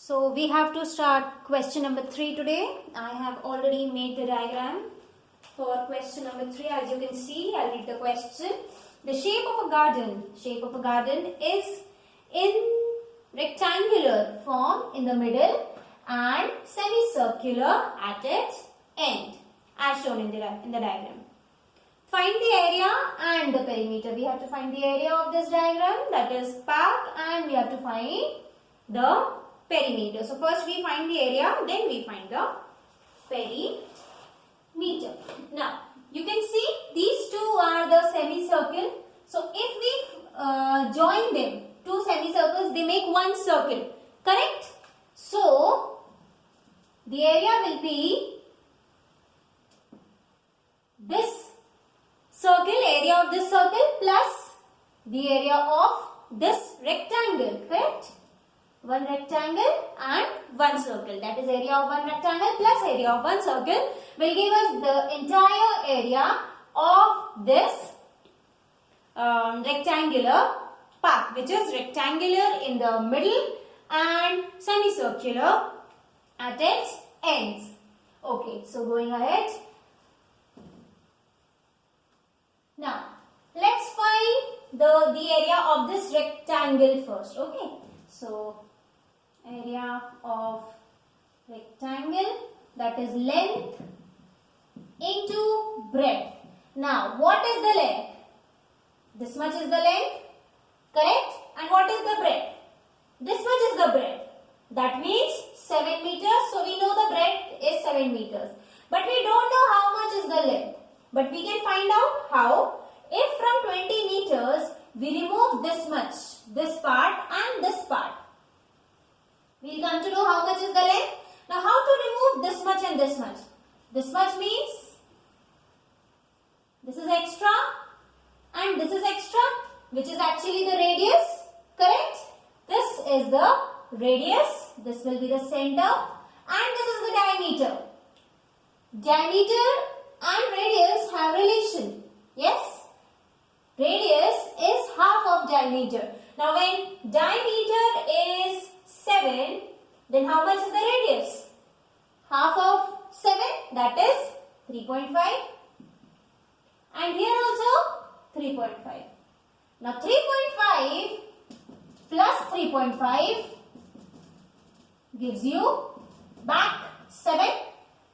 So we have to start question number 3 today. I have already made the diagram for question number 3. As you can see, I'll read the question. The shape of a garden is in rectangular form in the middle and semicircular at its end, as shown in the diagram. Find the area and the perimeter. We have to find the area of this diagram, that is park, and we have to find the perimeter. So first we find the area, then we find the perimeter. Now you can see these two are the semicircle. So if we join them, two semicircles, they make one circle, correct? So the area will be this circle, area of this circle plus the area of this rectangle, correct? One rectangle and one circle, that is area of one rectangle plus area of one circle will give us the entire area of this rectangular park, which is rectangular in the middle and semicircular at its ends. Okay, so going ahead. Now, let's find the area of this rectangle first. Okay, so area of rectangle, that is length into breadth. Now, what is the length? This much is the length, correct? And what is the breadth? This much is the breadth. That means 7 meters. So, we know the breadth is 7 meters. But we don't know how much is the length. But we can find out how. If from 20 meters, we remove this much, this part and this part. We will come to know how much is the length. Now, how to remove this much and this much? This much means this is extra and this is extra, which is actually the radius, correct? This is the radius, this will be the center, and this is the diameter. Diameter and radius have relation, yes? Radius is half of diameter. Now, when diameter is 7, then how much is the radius? Half of 7, that is 3.5. And here also 3.5. Now 3.5 plus 3.5 gives you back 7.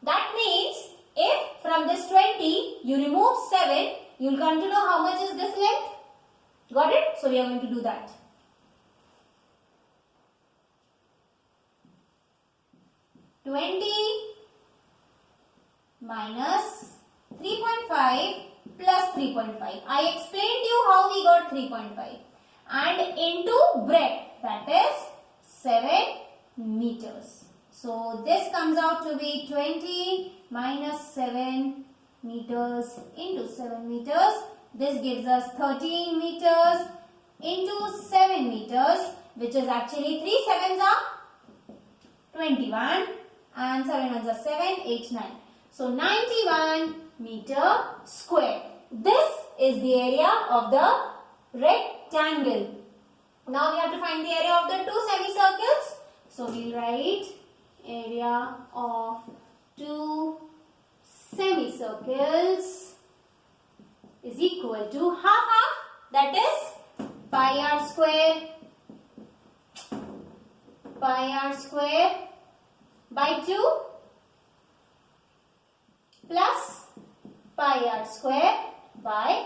That means if from this 20 you remove 7, you will come to know how much is this length. Got it? So we are going to do that. minus 3.5 plus 3.5. I explained you how we got 3.5. And into breadth, that is 7 meters. So this comes out to be 20 minus 7 meters into 7 meters. This gives us 13 meters into 7 meters, which is actually 3 sevens are 21 and 7 ones are 7, 8, 9. So 91 meter square. This is the area of the rectangle. Now we have to find the area of the two semicircles. So we will write area of two semicircles is equal to half, that is pi r square by 2 plus pi r square by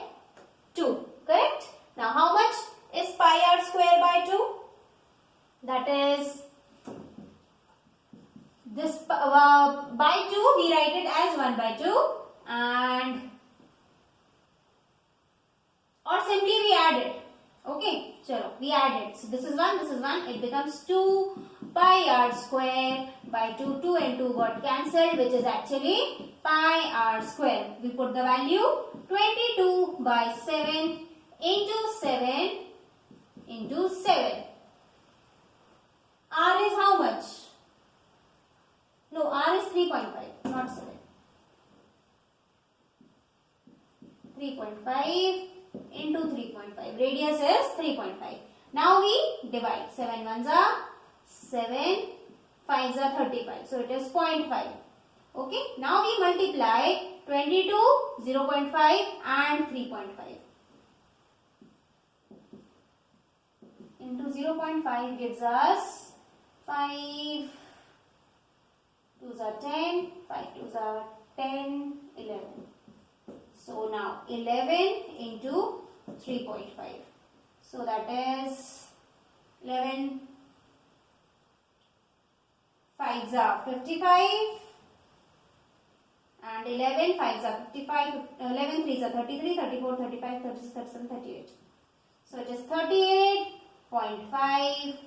2, correct? Now how much is pi r square by 2? That is this by 2, we write it as 1 by 2 and or simply we add it. Okay, chalo, we add it. So this is 1, it becomes 2 pi r square by 2. 2 and 2 got cancelled, which is actually pi r square. We put the value 22 by 7 into 7 into 7. R is how much? No, R is 3.5, not 7. 3.5 into 3.5. Radius is 3.5. Now we divide. 7 ones are 7 5s are 35. So it is 0.5. Okay. Now we multiply 22, 0.5 and 3.5. Into 0.5 gives us 5 2s are 10, 5 2s are 10, 11. So now 11 into 3.5. So that is 11 5s are 55 and 11 5s are 55, 11 3s are 33, 34, 35, 36, 37, 38. So it is 38.5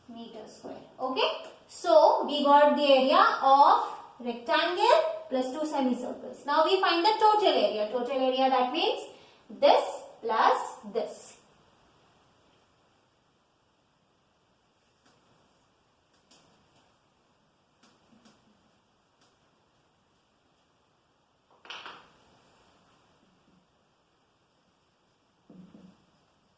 meters square. Okay. So we got the area of rectangle plus 2 semicircles. Now we find the total area. Total area, that means this plus this.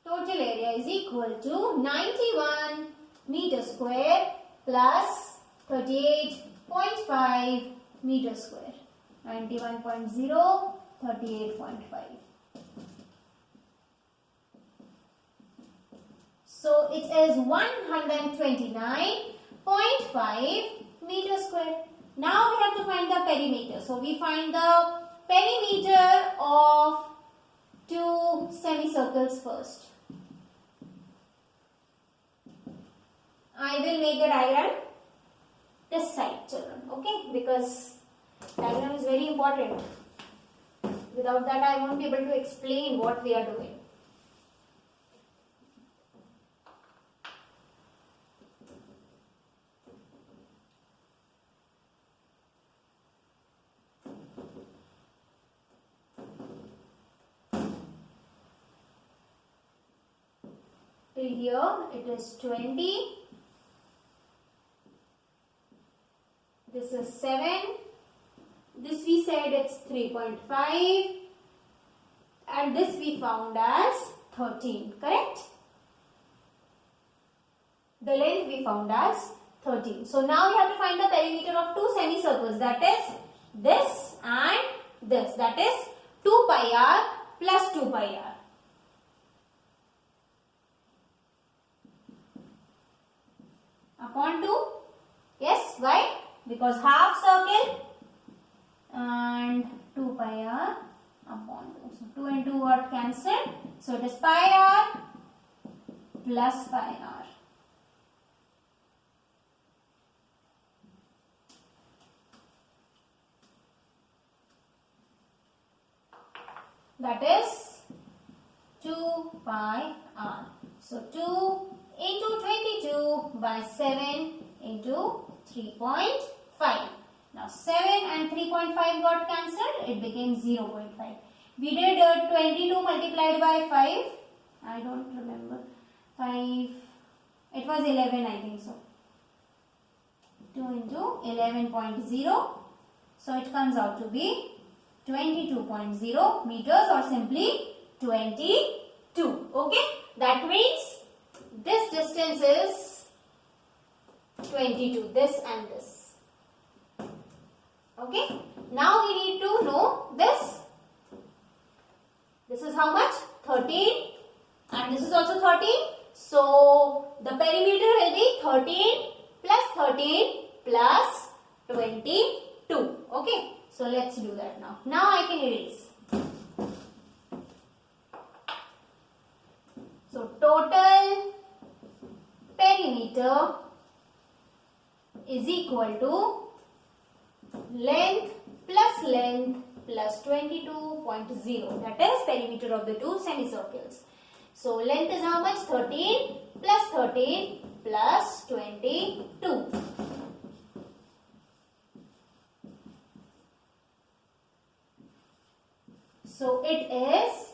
Total area is equal to 91 meters square plus 38.5 meters square. 91.0, 38.5. So it is 129.5 meters square. Now we have to find the perimeter. So we find the perimeter of 2 semicircles first. I will make the diagram this side, children, okay, because diagram is very important. Without that I won't be able to explain what we are doing. Till here it is 20. This is 7. This we said it's 3.5. And this we found as 13. Correct? The length we found as 13. So now we have to find the perimeter of 2 semicircles. That is this and this. That is 2 pi r plus 2 pi r. Upon 2. Yes, why? Because half circle and 2 pi r upon 2. So 2 and 2 got cancelled. So it is pi r plus pi r. That is 2 pi r. So 2 into 22 by 7 into 3.5. Now 7 and 3.5 got cancelled. It became 0.5. We did 22 multiplied by 5. I don't remember. 5. It was 11, I think so. 2 into 11.0. So it comes out to be 22.0 meters or simply 22. Okay. That means this distance is 22. This and this. Okay. Now we need to know this. This is how much? 13. And this is also 13. So the perimeter will be 13 plus 13 plus 22. Okay. So let's do that now. Now I can erase. So total perimeter is equal to length plus 22.0. That is perimeter of the 2 semicircles. So length is how much? 13 plus 13 plus 22. So it is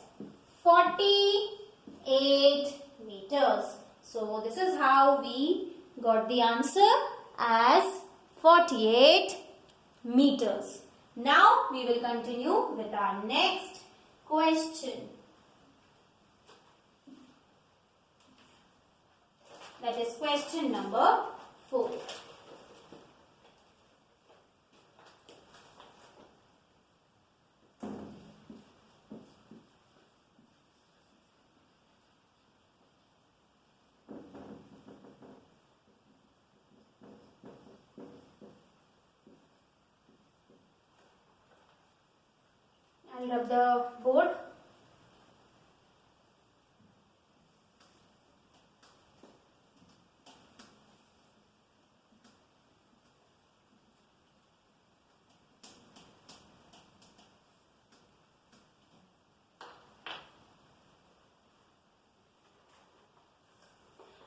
48 meters. So this is how we got the answer as 48 meters. Now we will continue with our next question. That is question number 4. I'll rub the board.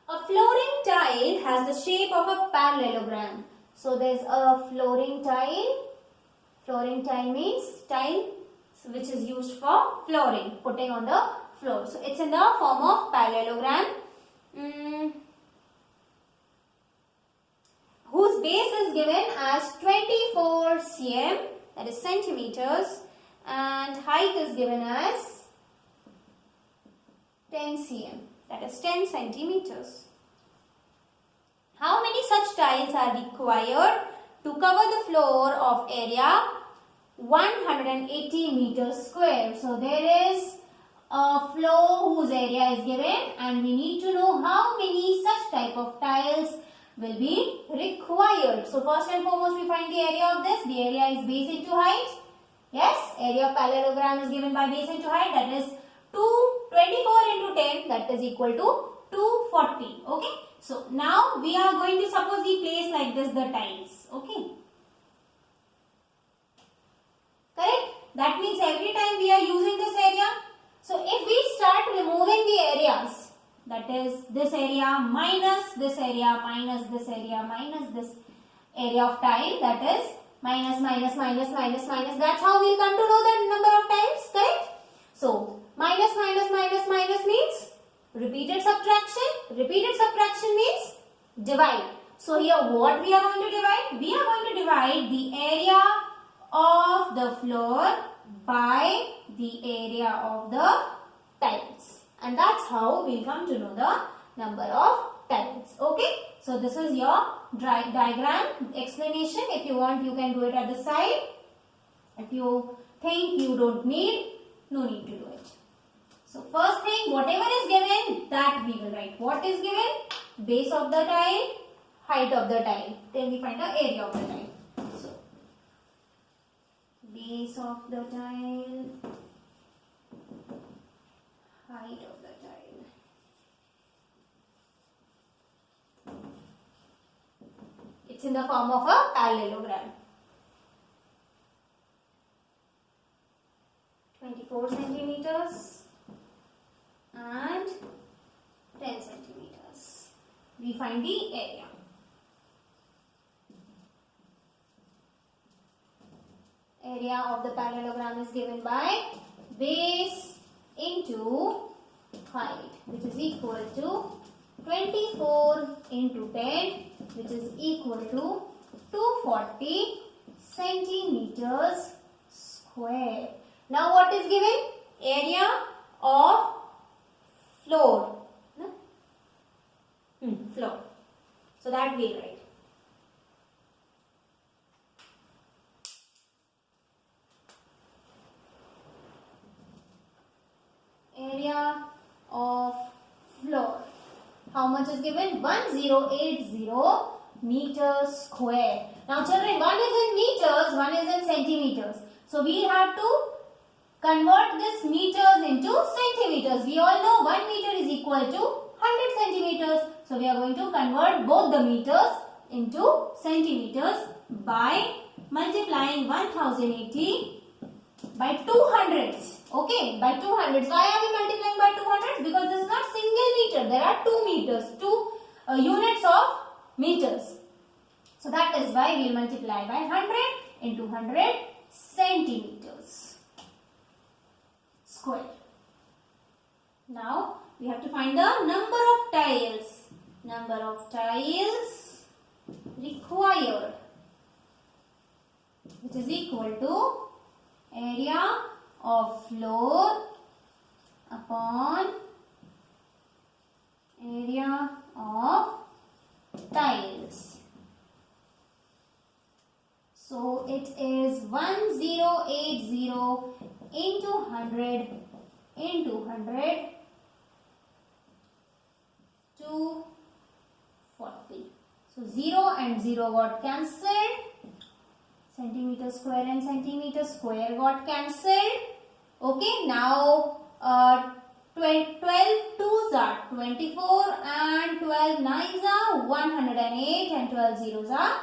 A flooring tile has the shape of a parallelogram. So there's a flooring tile. Flooring tile means tile which is used for flooring, putting on the floor. So it's in the form of parallelogram. Whose base is given as 24 cm, that is centimeters, and height is given as 10 cm, that is 10 centimeters. How many such tiles are required to cover the floor of area 180 meters square? So there is a floor whose area is given and we need to know how many such type of tiles will be required. So first and foremost we find the area of this. The area is base into height. Yes, area of parallelogram is given by base into height, that is 24 into 10, that is equal to 240. Okay. So now we are going to suppose we place like this the tiles. Okay. Correct? That means every time we are using this area. So if we start removing the areas, that is this area minus this area minus this area minus this area of tile, that is minus minus minus minus minus. That's how we come to know the number of tiles. Correct? So minus minus minus minus means repeated subtraction. Repeated subtraction means divide. So here what we are going to divide? We are going to divide the area of the floor by the area of the tiles. And that's how we come to know the number of tiles. Okay. So this is your diagram explanation. If you want, you can do it at the side. If you think you don't need, no need to do it. So first thing, whatever is given, that we will write. What is given? Base of the tile, height of the tile. Then we find the area of the tile. So base of the tile, height of the tile. It's in the form of a parallelogram. 24 centimeters and 10 centimeters. We find the area. Area of the parallelogram is given by base into height, which is equal to 24 into 10, which is equal to 240 centimeters square. Now what is given? Area of floor. Floor. So that we'll write. Area of floor. How much is given? 1080 meters square. Now children, one is in meters, one is in centimeters. So we have to convert this meters into centimeters. We all know 1 meter is equal to 100 centimeters. So we are going to convert both the meters into centimeters by multiplying 1080 by 200s. Okay, by 200s. Why are we multiplying by 200s? Because this is not single meter. There are 2 meters, 2 units of meters. So that is why we will multiply by 100 into 100 centimeters square. Now we have to find the number of tiles. Number of tiles required, which is equal to area of floor upon area of tiles. So it is 1080 into 100 into 100 to 40. So 0 and 0 got cancelled. Centimeter square and centimeter square got cancelled. Okay, now 12 twos are 24 and 12 nines are 108 and 12 zeros are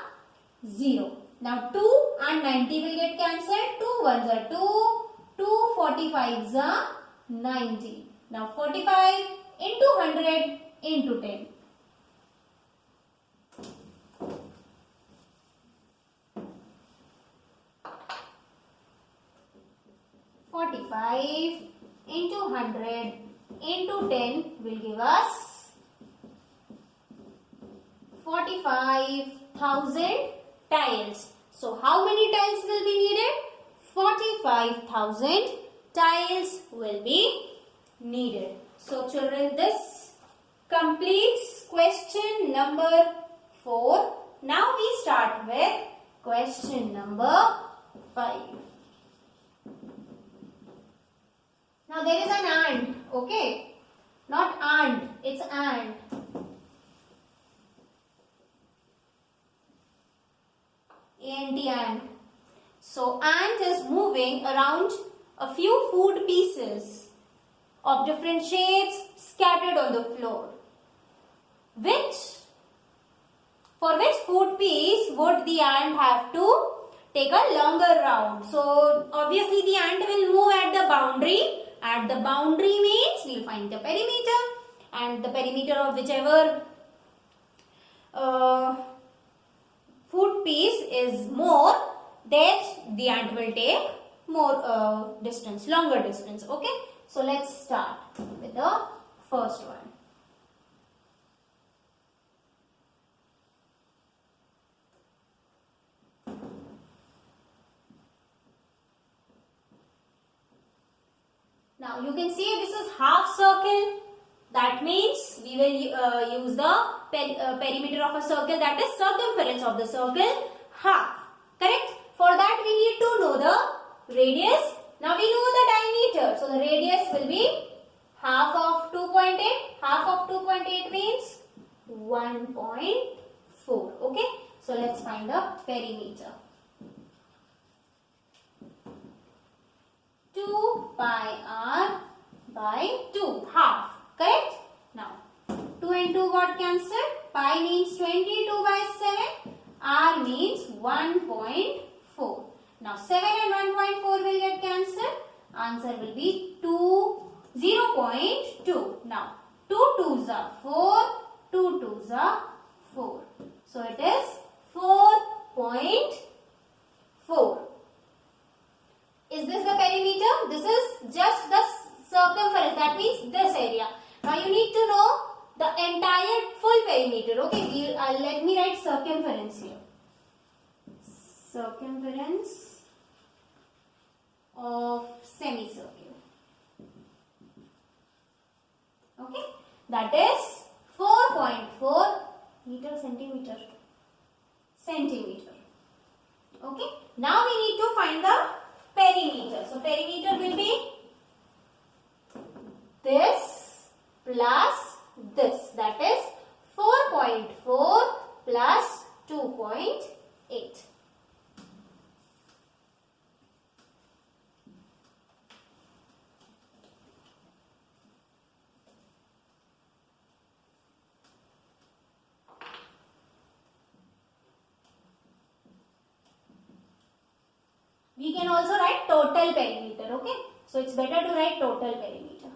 0. Now 2 and 90 will get cancelled. 2 ones are 2, 2 45s are 90. Now 45 into 100 into 10. 45 into 100 into 10 will give us 45,000 tiles. So how many tiles will be needed? 45,000 tiles will be needed. So children, this completes question number 4. Now we start with question number 5. Now there is an and, okay? Not and, it's and. And. So ant is moving around a few food pieces of different shapes scattered on the floor. For which food piece would the ant have to take a longer round? So obviously the ant will move at the boundary. At the boundary means we will find the perimeter, and the perimeter of whichever food piece is more, that the ant will take more distance, longer distance. Okay, so let's start with the first one. Now you can see this is half circle. That means we will use the perimeter of a circle, that is circumference of the circle, half. Correct? For that we need to know the radius. Now we know the diameter. So the radius will be half of 2.8. Half of 2.8 means 1.4. Okay? So let's find the perimeter. 2 pi r by 2, half. Correct? Now 2 and 2 got cancelled. Pi means 22 by 7. R means 1.4. Now 7 and 1.4 will get cancelled. Answer will be 0.2. Now 2 2s are 4. 2 2s are 4. So it is 4.4. Is this the perimeter? This is just the circumference. That means this area. Now you need to know the entire full perimeter. Okay, let me write circumference here. Circumference of semicircle. Okay, that is 4.4 meter centimeter. Okay, now we need to find the perimeter. So perimeter will be this plus this, that is 4.4 plus 2.8. We can also write total perimeter, okay? So it's better to write total perimeter.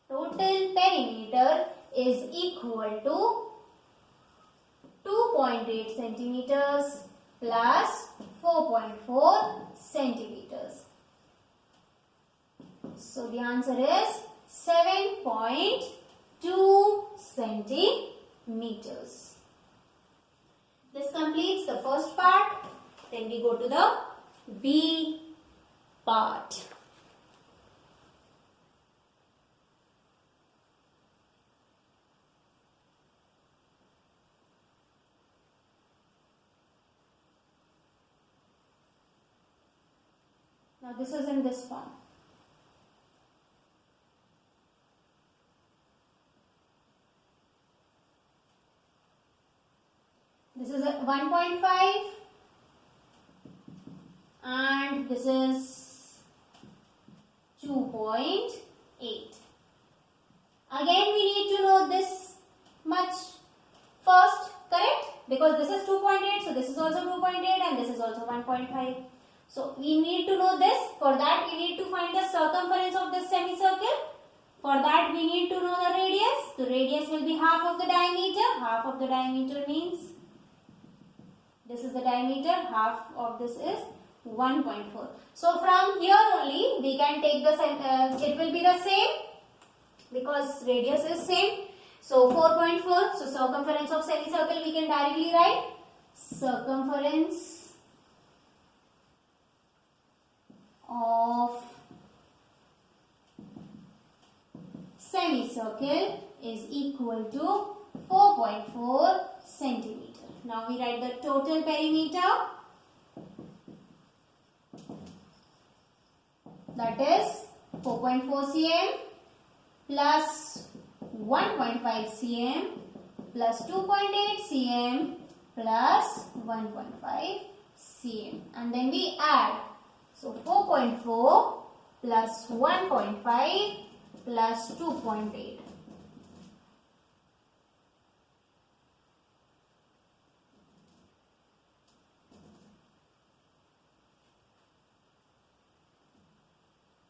Total perimeter is equal to 2.8 centimeters plus 4.4 centimeters. So the answer is 7.2 centimeters. This completes the first part. Then we go to the B part. Now this is in this form. This is a 1.5, and this is 2.8. Again we need to know this much first, correct? Because this is 2.8, so this is also 2.8 and this is also 1.5. So we need to know this. For that we need to find the circumference of this semicircle. For that we need to know the radius. The radius will be half of the diameter. Half of the diameter means this is the diameter, half of this is 1.4. So from here only we can take the, it will be the same because radius is same. So 4.4, so circumference of semicircle we can directly write circumference of semicircle is equal to 4.4 centimeter. Now we write the total perimeter, that is 4.4 cm plus 1.5 cm plus 2.8 cm plus 1.5 cm, and then we add. So 4.4 plus 1.5 plus 2.8.